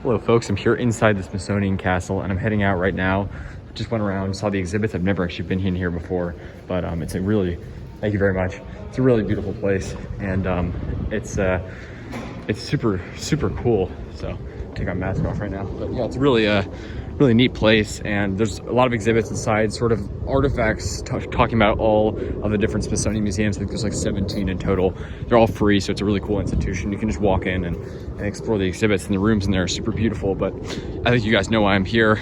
Hello folks, I'm here inside the Smithsonian Castle and I'm heading out right now. Just went around, saw the exhibits. I've never actually been in here before, but it's a really, thank you very much. It's a really beautiful place and it's super, super cool. So take our mask off right now. But yeah, it's really really neat place, and there's a lot of exhibits inside, sort of artifacts talking about all of the different Smithsonian museums. I think there's like 17 in total. They're all free, so it's a really cool institution. You can just walk in and explore the exhibits, and the rooms in there are super beautiful. But I think you guys know why I'm here,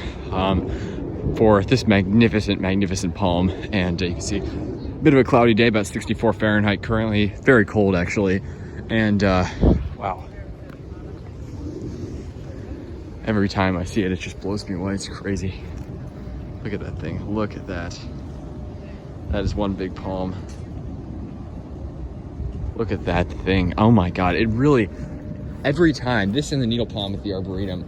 for this magnificent palm. And you can see a bit of a cloudy day, about 64 Fahrenheit currently, very cold actually. And wow. Every time I see it, it just blows me away. It's crazy. Look at that thing. Look at that. That is one big palm. Look at that thing. Oh my God. It really, every time, this and the needle palm at the Arboretum,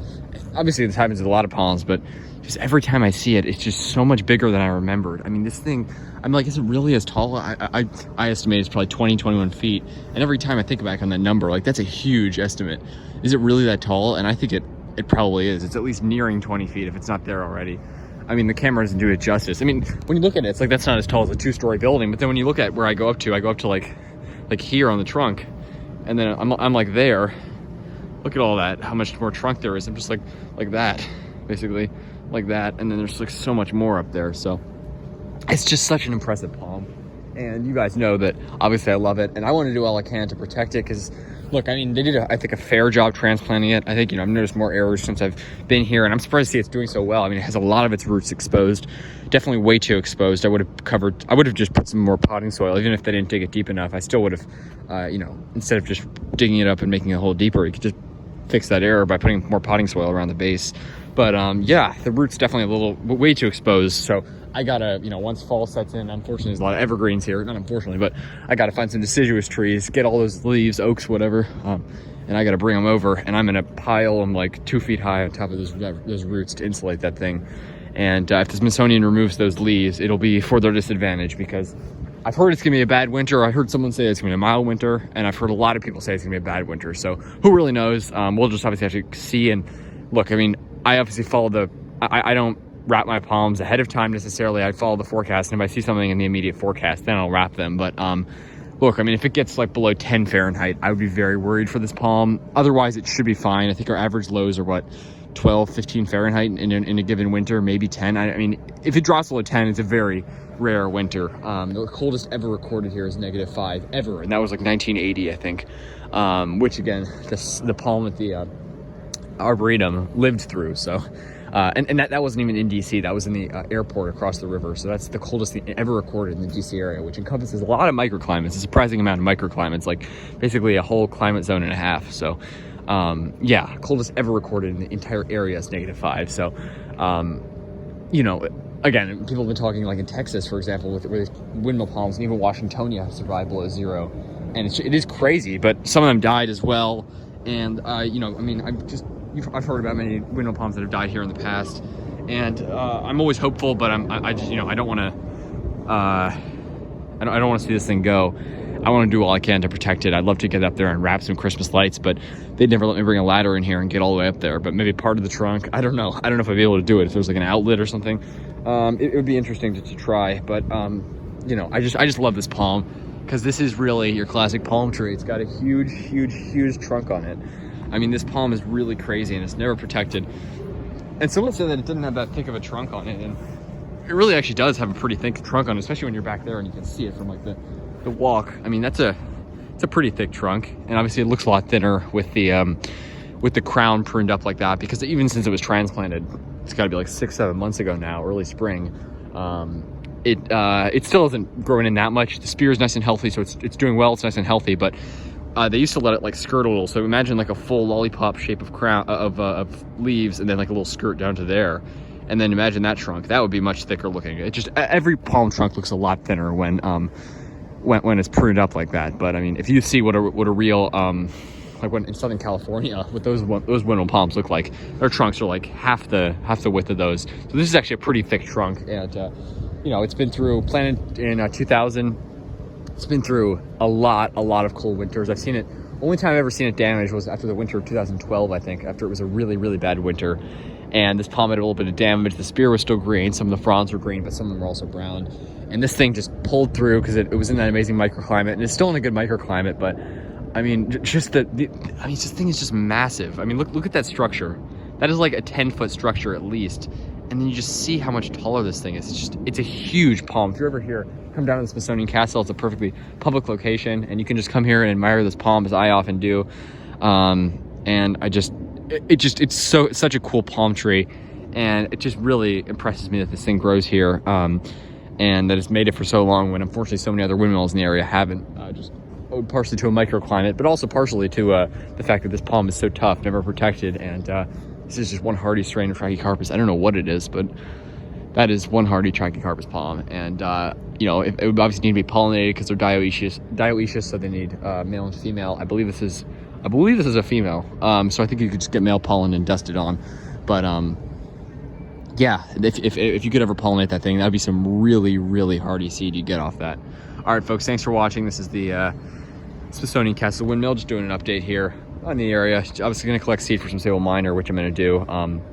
obviously this happens with a lot of palms, but just every time I see it, it's just so much bigger than I remembered. I mean, this thing, I'm like, is it really as tall? I estimate it's probably 20, 21 feet. And every time I think back on that number, like that's a huge estimate. Is it really that tall? And I think it probably is. It's at least nearing 20 feet if it's not there already. I mean, the camera doesn't do it justice. I mean, when you look at it, it's like that's not as tall as a 2-story building. But then when you look at where I go up to like here on the trunk, and then I'm like there. Look at all that, how much more trunk there is. I'm just like that, basically, like that. And then there's like so much more up there. So it's just such an impressive palm. And you guys know that obviously I love it, and I want to do all I can to protect it because, look, I mean, they did, I think, a fair job transplanting it. I think, I've noticed more errors since I've been here, and I'm surprised to see it's doing so well. I mean, it has a lot of its roots exposed, definitely way too exposed. I would have just put some more potting soil, even if they didn't dig it deep enough. I still would have, instead of just digging it up and making it a hole deeper, you could just fix that error by putting more potting soil around the base. But yeah, the root's definitely way too exposed. So I gotta, once fall sets in, unfortunately there's a lot of evergreens here, not unfortunately, but I gotta find some deciduous trees, get all those leaves, oaks, whatever, and I gotta bring them over, and I'm gonna pile them like 2 feet high on top of those roots to insulate that thing. And if the Smithsonian removes those leaves, it'll be for their disadvantage, because I've heard it's gonna be a bad winter. I heard someone say it's gonna be a mild winter, and I've heard a lot of people say it's gonna be a bad winter. So who really knows? We'll just obviously have to see. And look, I mean, I obviously follow I don't wrap my palms ahead of time necessarily. I follow the forecast, and if I see something in the immediate forecast, then I'll wrap them. But look, I mean, if it gets like below 10 Fahrenheit, I would be very worried for this palm. Otherwise, it should be fine. I think our average lows are what, 12, 15 Fahrenheit in a given winter, maybe 10. I mean, if it drops below 10, it's a very rare winter. The coldest ever recorded here is -5 ever, and that was like 1980, I think. Which again, the palm at the Arboretum lived through. So and that wasn't even in DC. That was in the airport across the river. So that's the coldest thing ever recorded in the DC area, which encompasses a lot of microclimates, a surprising amount of microclimates, like basically a whole climate zone and a half. So yeah, coldest ever recorded in the entire area is -5. So again, people have been talking like in Texas, for example, with windmill palms, and even Washingtonia have survived below 0. And it is crazy, but some of them died as well. And I mean, I've heard about many windmill palms that have died here in the past, and I'm always hopeful, but I just I don't want to I don't want to see this thing go. I want to do all I can to protect it. I'd love to get up there and wrap some Christmas lights, but they'd never let me bring a ladder in here and get all the way up there. But maybe part of the trunk, I don't know if I'd be able to do it if there was like an outlet or something. It would be interesting to try, but I just love this palm, because this is really your classic palm tree. It's got a huge trunk on it. I mean, this palm is really crazy, and it's never protected. And someone said that it didn't have that thick of a trunk on it, and it really actually does have a pretty thick trunk on it, especially when you're back there and you can see it from like the walk. I mean, it's a pretty thick trunk, and obviously it looks a lot thinner with the crown pruned up like that, because even since it was transplanted, it's got to be like 6-7 months ago now, early spring. It still isn't growing in that much. The spear is nice and healthy, so it's doing well. It's nice and healthy, but they used to let it like skirt a little. So imagine like a full lollipop shape of crown of leaves, and then like a little skirt down to there, and then imagine that trunk. That would be much thicker looking. It just, every palm trunk looks a lot thinner when it's pruned up like that. But I mean, if you see what a real like when in Southern California, what those windmill palms look like, their trunks are like half the width of those. So this is actually a pretty thick trunk, and it's been planted in 2000. It's been through a lot of cold winters. I've seen it Only time I've ever seen it damaged was after the winter of 2012, I think, after it was a really, really bad winter. And this palm had a little bit of damage. The spear was still green. Some of the fronds were green, but some of them were also brown. And this thing just pulled through because it was in that amazing microclimate. And it's still in a good microclimate, but I mean, just this thing is just massive. I mean, look at that structure. That is like a 10-foot structure at least. And then you just see how much taller this thing is. It's a huge palm. If you're ever here, come down to the Smithsonian Castle. It's a perfectly public location, and you can just come here and admire this palm, as I often do. And it's such a cool palm tree, and it just really impresses me that this thing grows here, and that it's made it for so long, when unfortunately so many other windmills in the area haven't. Just owed partially to a microclimate, but also partially to the fact that this palm is so tough, never protected, and this is just one hardy strain of Trachycarpus. I don't know what it is, but that is one hardy Trachycarpus palm. And you know, it would obviously need to be pollinated because they're dioecious, so they need male and female. I believe this is a female. So I think you could just get male pollen and dust it on. But yeah, if you could ever pollinate that thing, that'd be some really, really hardy seed you get off that. All right, folks, thanks for watching. This is the Smithsonian Castle Windmill, just doing an update here on the area. Obviously going to collect seed for some sable minor, which I'm going to do.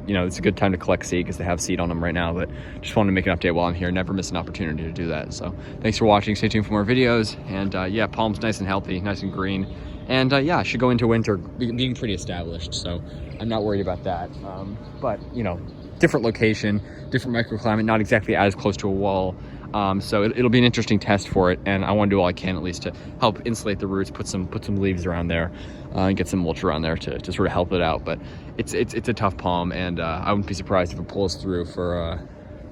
You know, it's a good time to collect seed because they have seed on them right now, but just wanted to make an update while I'm here. Never miss an opportunity to do that. So thanks for watching. Stay tuned for more videos. And yeah, palm's nice and healthy, nice and green. And yeah, I should go into winter being pretty established, so I'm not worried about that. But you know, different location, different microclimate, not exactly as close to a wall. So it'll be an interesting test for it, and I want to do all I can at least to help insulate the roots, put some leaves around there, and get some mulch around there to sort of help it out. But it's a tough palm, and I wouldn't be surprised if it pulls through for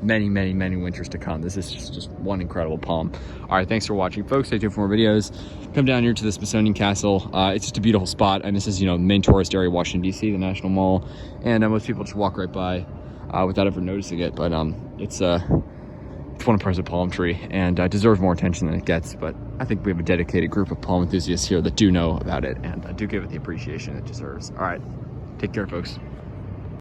many winters to come. This is just one incredible palm. All right, thanks for watching, folks. Stay tuned for more videos. Come down here to the Smithsonian Castle. It's just a beautiful spot, and this is, you know, the main tourist area of Washington, D.C., the National Mall, and most people just walk right by without ever noticing it. But it's one impressive palm tree, and deserves more attention than it gets. But I think we have a dedicated group of palm enthusiasts here that do know about it, and do give it the appreciation it deserves. All right, take care, folks.